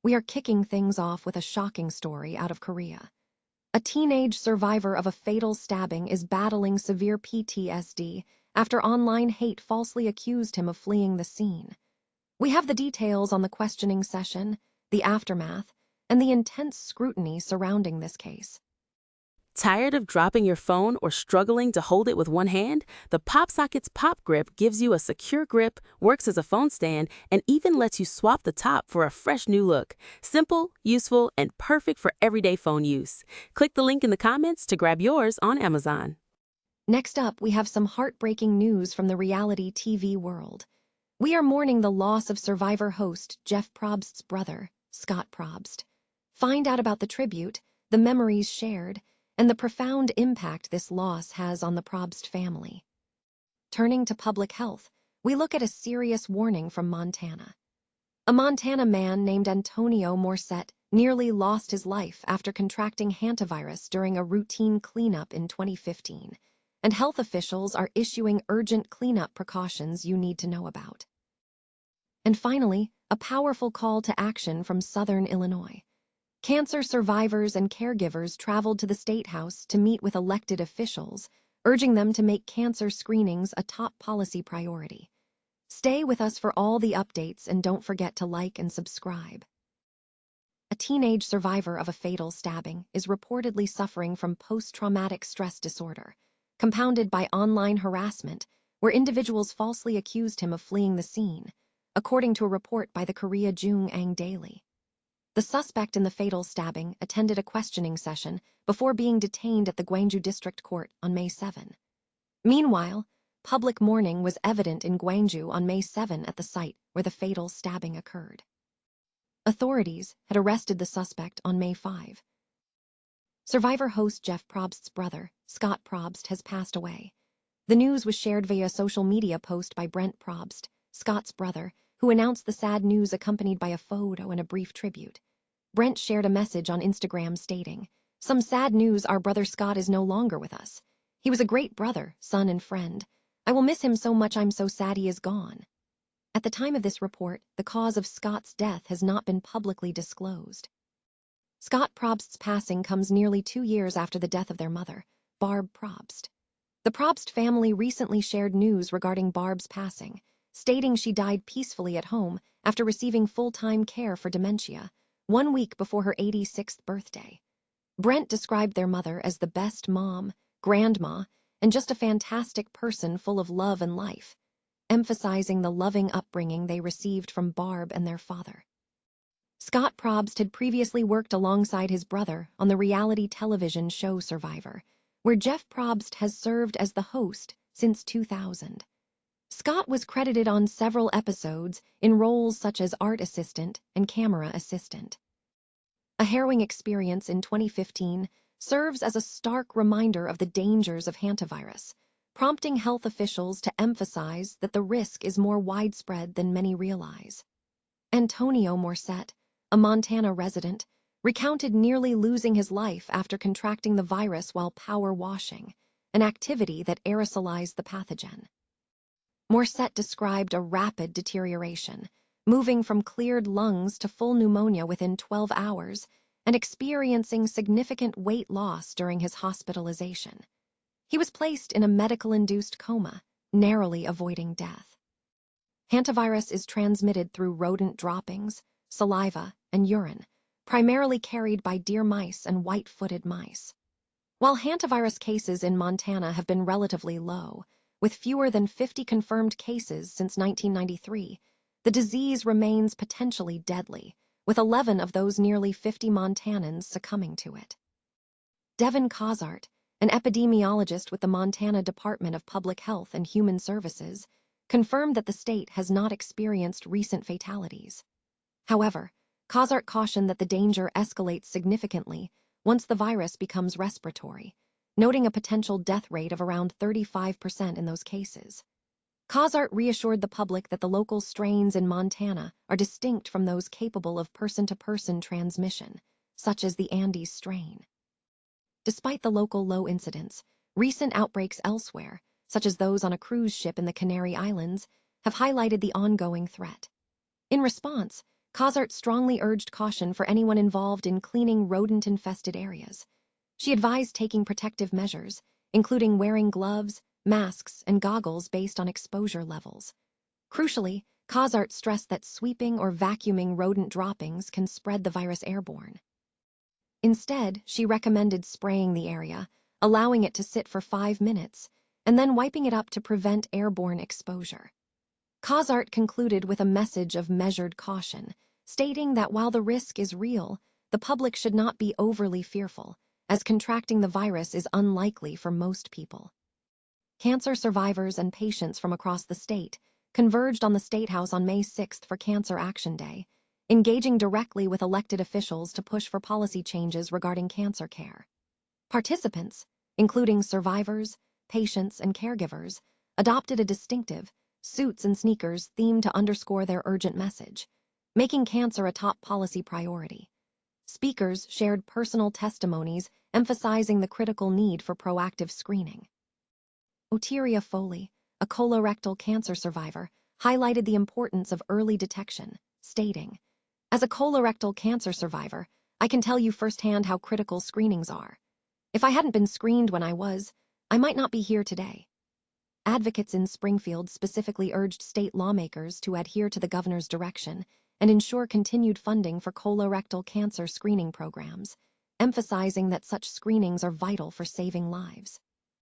we are kicking things off with a shocking story out of Korea. A teenage survivor of a fatal stabbing is battling severe PTSD after online hate falsely accused him of fleeing the scene. We have the details on the questioning session, the aftermath, and the intense scrutiny surrounding this case. Tired of dropping your phone or struggling to hold it with one hand? The PopSocket's Pop Grip gives you a secure grip, works as a phone stand, and even lets you swap the top for a fresh new look. Simple, useful, and perfect for everyday phone use. Click the link in the comments to grab yours on Amazon. Next up, we have some heartbreaking news from the reality TV world. We are mourning the loss of Survivor host Jeff Probst's brother, Scott Probst. Find out about the tribute, the memories shared, and the profound impact this loss has on the Probst family. Turning to public health, we look at a serious warning from Montana. A Montana man named Antonio Morset nearly lost his life after contracting Hantavirus during a routine cleanup in 2015, and health officials are issuing urgent cleanup precautions you need to know about. And finally, a powerful call to action from Southern Illinois. Cancer survivors and caregivers traveled to the State House to meet with elected officials, urging them to make cancer screenings a top policy priority. Stay with us for all the updates and don't forget to like and subscribe. A teenage survivor of a fatal stabbing is reportedly suffering from post-traumatic stress disorder, compounded by online harassment, where individuals falsely accused him of fleeing the scene, according to a report by the Korea Jung-ang Daily. The suspect in the fatal stabbing attended a questioning session before being detained at the Gwangju District Court on May 7. Meanwhile, public mourning was evident in Gwangju on May 7 at the site where the fatal stabbing occurred. Authorities had arrested the suspect on May 5. Survivor host Jeff Probst's brother, Scott Probst, has passed away. The news was shared via a social media post by Brent Probst, Scott's brother, who announced the sad news accompanied by a photo and a brief tribute. Brent shared a message on Instagram stating, "Some sad news, our brother Scott is no longer with us. He was a great brother, son, and friend. I will miss him so much. I'm so sad he is gone." At the time of this report, the cause of Scott's death has not been publicly disclosed. Scott Probst's passing comes nearly 2 years after the death of their mother, Barb Probst. The Probst family recently shared news regarding Barb's passing, stating she died peacefully at home after receiving full-time care for dementia, 1 week before her 86th birthday. Brent described their mother as the best mom, grandma, and just a fantastic person full of love and life, emphasizing the loving upbringing they received from Barb and their father. Scott Probst had previously worked alongside his brother on the reality television show Survivor, where Jeff Probst has served as the host since 2000. Scott was credited on several episodes in roles such as art assistant and camera assistant. A harrowing experience in 2015 serves as a stark reminder of the dangers of hantavirus, prompting health officials to emphasize that the risk is more widespread than many realize. Antonio Morset, a Montana resident, recounted nearly losing his life after contracting the virus while power washing, an activity that aerosolized the pathogen. Morset described a rapid deterioration, moving from cleared lungs to full pneumonia within 12 hours and experiencing significant weight loss during his hospitalization. He was placed in a medical-induced coma, narrowly avoiding death. Hantavirus is transmitted through rodent droppings, saliva, and urine, primarily carried by deer mice and white-footed mice. While hantavirus cases in Montana have been relatively low, with fewer than 50 confirmed cases since 1993, the disease remains potentially deadly, with 11 of those nearly 50 Montanans succumbing to it. Devin Cozart, an epidemiologist with the Montana Department of Public Health and Human Services, confirmed that the state has not experienced recent fatalities. However, Cozart cautioned that the danger escalates significantly once the virus becomes respiratory, noting a potential death rate of around 35% in those cases. Cozart reassured the public that the local strains in Montana are distinct from those capable of person-to-person transmission, such as the Andes strain. Despite the local low incidence, recent outbreaks elsewhere, such as those on a cruise ship in the Canary Islands, have highlighted the ongoing threat. In response, Cozart strongly urged caution for anyone involved in cleaning rodent-infested areas. She advised taking protective measures, including wearing gloves, masks, and goggles based on exposure levels. Crucially, Cozart stressed that sweeping or vacuuming rodent droppings can spread the virus airborne. Instead, she recommended spraying the area, allowing it to sit for 5 minutes, and then wiping it up to prevent airborne exposure. Cozart concluded with a message of measured caution, stating that while the risk is real, the public should not be overly fearful, as contracting the virus is unlikely for most people. Cancer survivors and patients from across the state converged on the State House on May 6 for Cancer Action Day, engaging directly with elected officials to push for policy changes regarding cancer care. Participants, including survivors, patients, and caregivers, adopted a distinctive, suits and sneakers theme to underscore their urgent message, making cancer a top policy priority. Speakers shared personal testimonies emphasizing the critical need for proactive screening. Oteria Foley, a colorectal cancer survivor, highlighted the importance of early detection, stating, "As a colorectal cancer survivor, I can tell you firsthand how critical screenings are. If I hadn't been screened when I might not be here today." Advocates in Springfield specifically urged state lawmakers to adhere to the governor's direction and ensure continued funding for colorectal cancer screening programs, emphasizing that such screenings are vital for saving lives.